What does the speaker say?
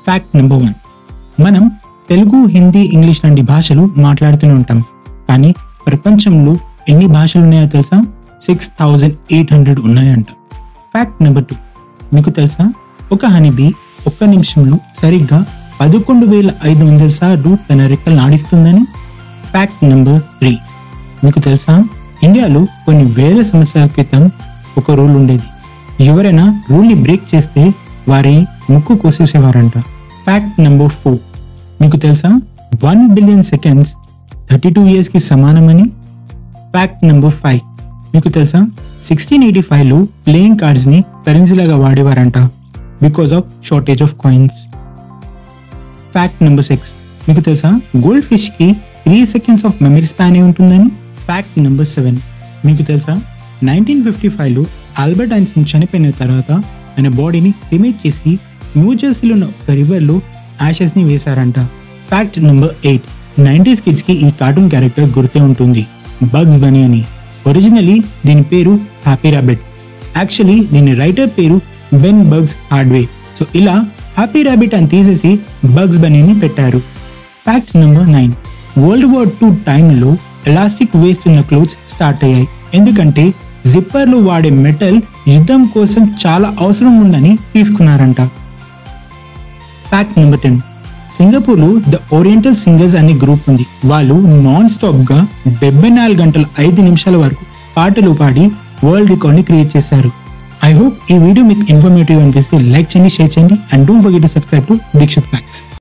Fact number 1. మనం Telugu, Hindi, English లాంటి భాషలు మాట్లాడుతూనే ఉంటాం. కానీ ప్రపంచంలో ఎన్ని భాషలు ఉన్నాయో తెలుసా? 6800 ఉన్నాయంట. Fact number 2. మీకు తెలుసా ఒక హనీబీ ఒక్క నిమిషంలో సరిగ్గా 11,500 సార్లు తన రెక్కలు ఆడిస్తుందని? Fact number 3. మీకు తెలుసా ఇండియాలో కొన్ని వేల సంవత్సరాల క్రితం ఒక రూల్ ఉండేది. ఎవరైనా రూల్ని బ్రేక్ చేస్తే వారి ముక్కు కోసేసేవారంట. Fact number 4. మీకు తెలుసా 1 బిలియన్ సెకండ్స్ 32 years కి సమానమని? Fact number 5. మీకు తెలుసా 1685లో ప్లేయింగ్ కార్డ్స్ ని కరెన్సీలాగా వాడేవారంట because of shortage of coins. Fact number 6. మీకు తెలుసా గోల్డ్ ఫిష్ కి 3 seconds ఆఫ్ మెమరీ స్పాన్ ఉంటుందని? Fact number 7. మీకు తెలుసా 1955లో ఆల్బర్ట్ ఐన్స్టీన్ చనిపోయిన తర్వాత ఆయన బాడీని క్రిమేట్ చేసి న్యూజెర్సీలో ఉన్న ఒక రివర్లో యాషెస్ ని వేశారంట. Fact number 8. 90s kids కి ఈ కార్టూన్ క్యారెక్టర్ గుర్తే ఉంటుంది, బగ్స్ బనీ అని. ఒరిజినలీ దీని పేరు హ్యాపీ ర్యాబిట్. యాక్చువల్లీ దీని రైటర్ పేరు బెన్ బగ్స్ హార్డ్వే. సో ఇలా హ్యాపీ ర్యాబిట్ అని తీసేసి బగ్స్ బనీని పెట్టారు. Fact number 9. World War II టైంలో ఎలాస్టిక్ వేస్ట్ ఉన్న క్లోత్స్ స్టార్ట్ అయ్యాయి. ఎందుకంటే జిప్పర్లు వాడే మెటల్ యుద్ధం కోసం చాలా అవసరం ఉందని తీసుకున్నారంట. Fact number 10. సింగపూర్లో ద ఓరియంటల్ సింగర్స్ అనే గ్రూప్ ఉంది. వాళ్ళు నాన్ స్టాప్ గా 74 గంటల 5 నిమిషాల వరకు పాటలు పాడి వరల్డ్ రికార్డ్ ని క్రియేట్ చేశారు. ఐ హోప్ ఈ వీడియో మీకు ఇన్ఫర్మేటివ్ అనిపిస్తే లైక్ చేయండి, షేర్ చేయండి and don't forget to subscribe to Dikshit facts.